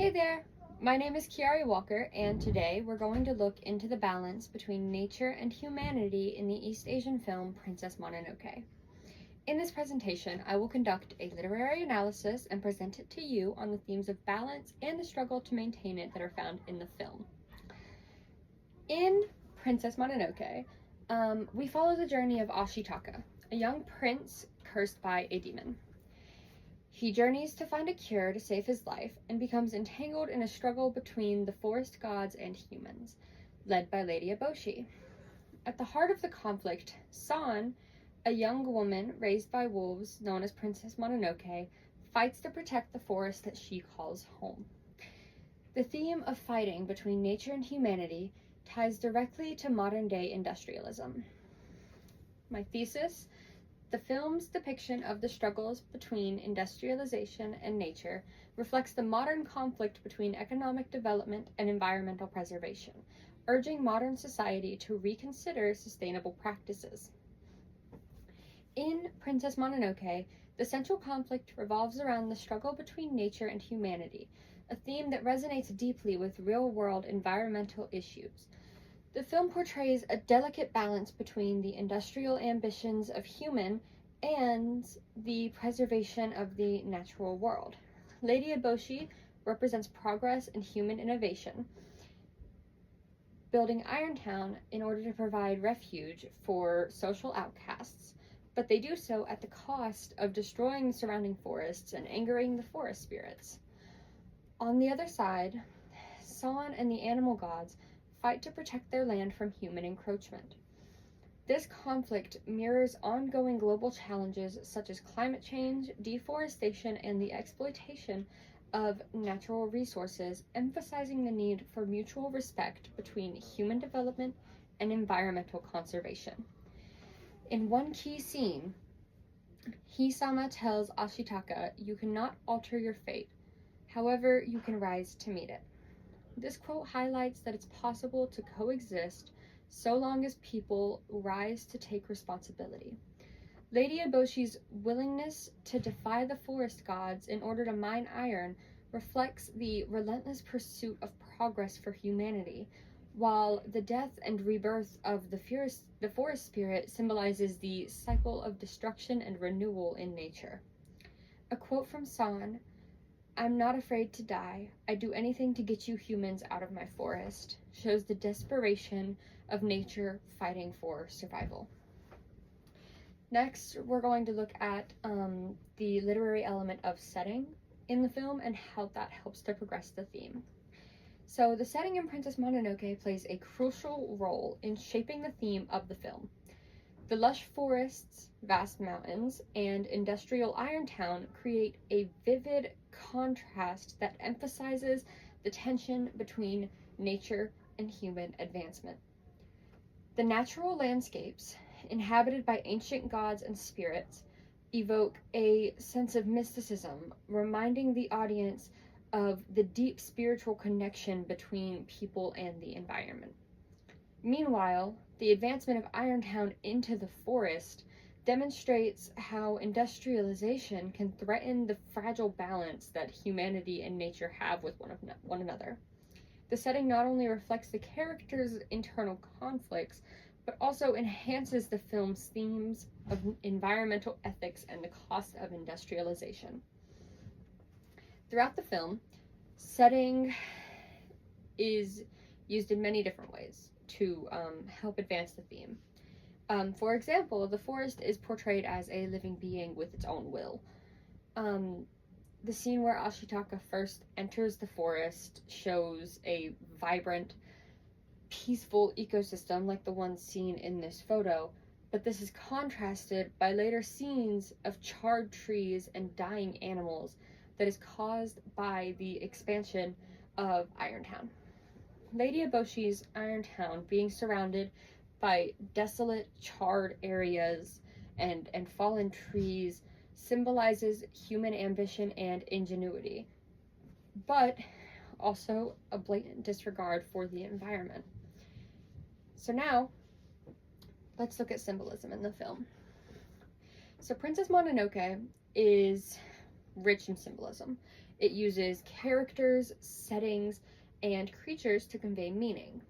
Hey there! My name is Kiari Walker, and today we're going to look into the balance between nature and humanity in the East Asian film Princess Mononoke. In this presentation, I will conduct a literary analysis and present it to you on the themes of balance and the struggle to maintain it that are found in the film. In Princess Mononoke, we follow the journey of Ashitaka, a young prince cursed by a demon. He journeys to find a cure to save his life and becomes entangled in a struggle between the forest gods and humans, led by Lady Eboshi. At the heart of the conflict, San, a young woman raised by wolves known as Princess Mononoke, fights to protect the forest that she calls home. The theme of fighting between nature and humanity ties directly to modern-day industrialism. My thesis: the film's depiction of the struggles between industrialization and nature reflects the modern conflict between economic development and environmental preservation, urging modern society to reconsider sustainable practices. In Princess Mononoke, the central conflict revolves around the struggle between nature and humanity, a theme that resonates deeply with real-world environmental issues. The film portrays a delicate balance between the industrial ambitions of human and the preservation of the natural world. Lady Eboshi represents progress and human innovation, building Irontown in order to provide refuge for social outcasts, but they do so at the cost of destroying the surrounding forests and angering the forest spirits. On the other side, San and the animal gods fight to protect their land from human encroachment. This conflict mirrors ongoing global challenges such as climate change, deforestation, and the exploitation of natural resources, emphasizing the need for mutual respect between human development and environmental conservation. In one key scene, Hisama tells Ashitaka, "You cannot alter your fate. However, you can rise to meet it." This quote highlights that it's possible to coexist so long as people rise to take responsibility. Lady Eboshi's willingness to defy the forest gods in order to mine iron reflects the relentless pursuit of progress for humanity, while the death and rebirth of the forest spirit symbolizes the cycle of destruction and renewal in nature. A quote from San: "I'm not afraid to die. I do anything to get you humans out of my forest," shows the desperation of nature fighting for survival. Next, we're going to look at the literary element of setting in the film and how that helps to progress the theme. So the setting in Princess Mononoke plays a crucial role in shaping the theme of the film. The lush forests, vast mountains, and industrial Irontown create a vivid contrast that emphasizes the tension between nature and human advancement. The natural landscapes, inhabited by ancient gods and spirits, evoke a sense of mysticism, reminding the audience of the deep spiritual connection between people and the environment. Meanwhile, the advancement of Irontown into the forest demonstrates how industrialization can threaten the fragile balance that humanity and nature have with one another. The setting not only reflects the characters' internal conflicts, but also enhances the film's themes of environmental ethics and the cost of industrialization. Throughout the film, setting is used in many different ways to help advance the theme. For example, the forest is portrayed as a living being with its own will. The scene where Ashitaka first enters the forest shows a vibrant, peaceful ecosystem like the one seen in this photo, but this is contrasted by later scenes of charred trees and dying animals that is caused by the expansion of Irontown. Lady Eboshi's Irontown being surrounded by desolate, charred areas and fallen trees symbolizes human ambition and ingenuity, but also a blatant disregard for the environment. So now, let's look at symbolism in the film. So Princess Mononoke is rich in symbolism. It uses characters, settings, and creatures to convey meaning.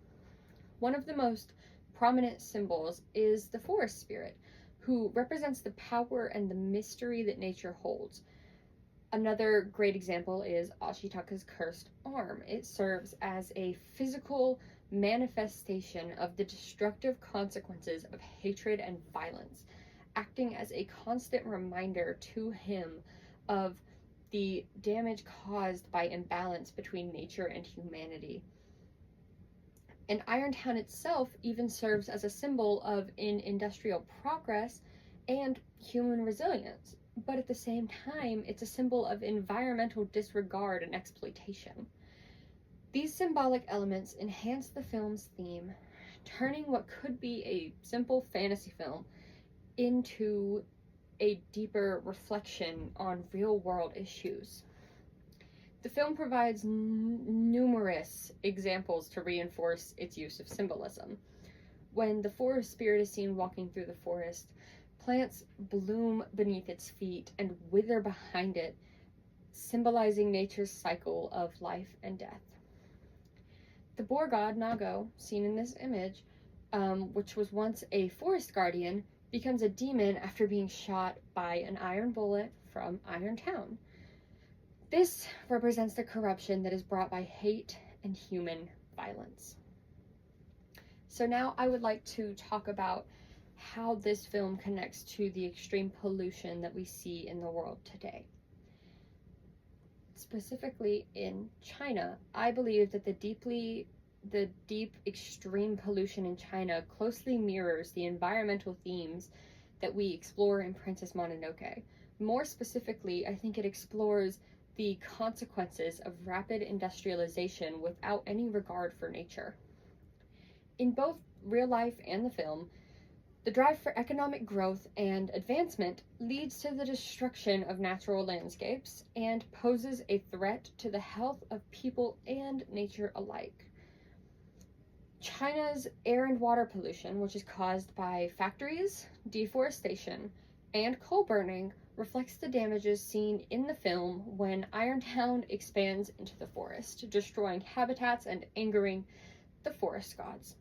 One of the most prominent symbols is the forest spirit, who represents the power and the mystery that nature holds. Another great example is Ashitaka's cursed arm. It serves as a physical manifestation of the destructive consequences of hatred and violence, acting as a constant reminder to him of the damage caused by imbalance between nature and humanity. And Irontown itself even serves as a symbol of industrial progress and human resilience, but at the same time, it's a symbol of environmental disregard and exploitation. These symbolic elements enhance the film's theme, turning what could be a simple fantasy film into a deeper reflection on real-world issues. The film provides numerous examples to reinforce its use of symbolism. When the forest spirit is seen walking through the forest, plants bloom beneath its feet and wither behind it, symbolizing nature's cycle of life and death. The boar god Nago, seen in this image, which was once a forest guardian, becomes a demon after being shot by an iron bullet from Irontown. This represents the corruption that is brought by hate and human violence. So now I would like to talk about how this film connects to the extreme pollution that we see in the world today. Specifically in China, I believe that the deep extreme pollution in China closely mirrors the environmental themes that we explore in Princess Mononoke. More specifically, I think it explores the consequences of rapid industrialization without any regard for nature. In both real life and the film, the drive for economic growth and advancement leads to the destruction of natural landscapes and poses a threat to the health of people and nature alike. China's air and water pollution, which is caused by factories, deforestation, and coal burning, reflects the damages seen in the film when Irontown expands into the forest, destroying habitats and angering the forest gods.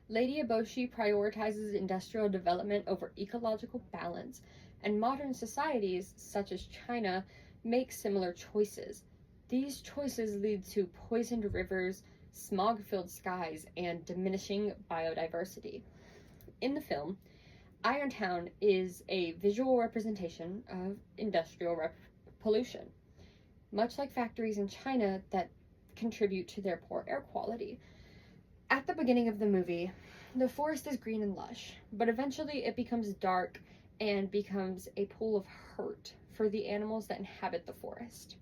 Lady Eboshi prioritizes industrial development over ecological balance, and modern societies, such as China, make similar choices. These choices lead to poisoned rivers, smog-filled skies, and diminishing biodiversity. In the film, Irontown is a visual representation of industrial pollution, much like factories in China that contribute to their poor air quality. At the beginning of the movie, the forest is green and lush, but eventually it becomes dark and becomes a pool of hurt for the animals that inhabit the forest.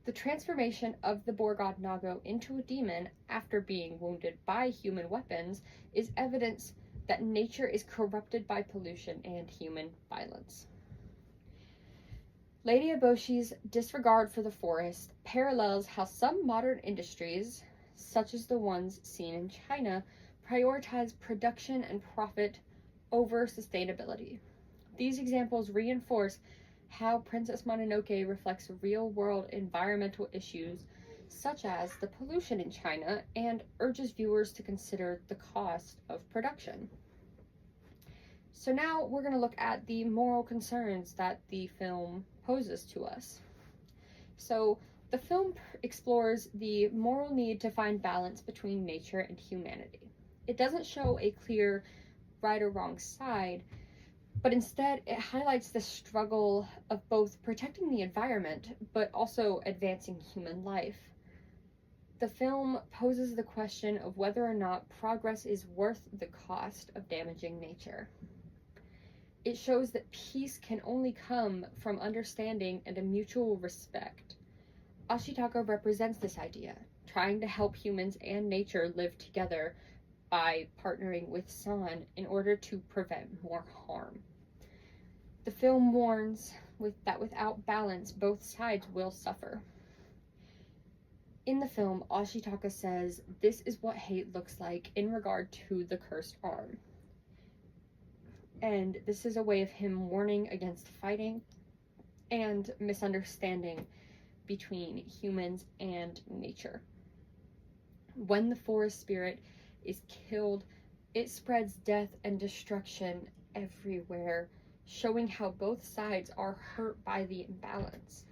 The transformation of the boar god Nago into a demon after being wounded by human weapons is evidence that nature is corrupted by pollution and human violence. Lady Eboshi's disregard for the forest parallels how some modern industries, such as the ones seen in China, prioritize production and profit over sustainability. These examples reinforce how Princess Mononoke reflects real-world environmental issues such as the pollution in China, and urges viewers to consider the cost of production. So now we're going to look at the moral concerns that the film poses to us. So the film explores the moral need to find balance between nature and humanity. It doesn't show a clear right or wrong side, but instead it highlights the struggle of both protecting the environment but also advancing human life. The film poses the question of whether or not progress is worth the cost of damaging nature. It shows that peace can only come from understanding and a mutual respect. Ashitaka represents this idea, trying to help humans and nature live together by partnering with San in order to prevent more harm. The film warns that without balance, both sides will suffer. In the film, Ashitaka says, "This is what hate looks like in regard to the cursed arm." And this is a way of him warning against fighting and misunderstanding between humans and nature. When the forest spirit is killed, it spreads death and destruction everywhere, showing how both sides are hurt by the imbalance.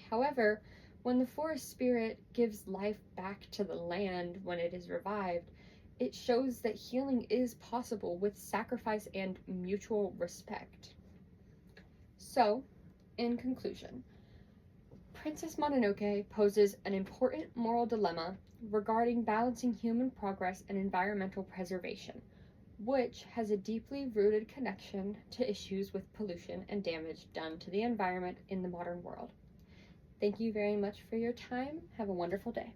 However, when the forest spirit gives life back to the land when it is revived, it shows that healing is possible with sacrifice and mutual respect. So, in conclusion, Princess Mononoke poses an important moral dilemma regarding balancing human progress and environmental preservation, which has a deeply rooted connection to issues with pollution and damage done to the environment in the modern world. Thank you very much for your time. Have a wonderful day.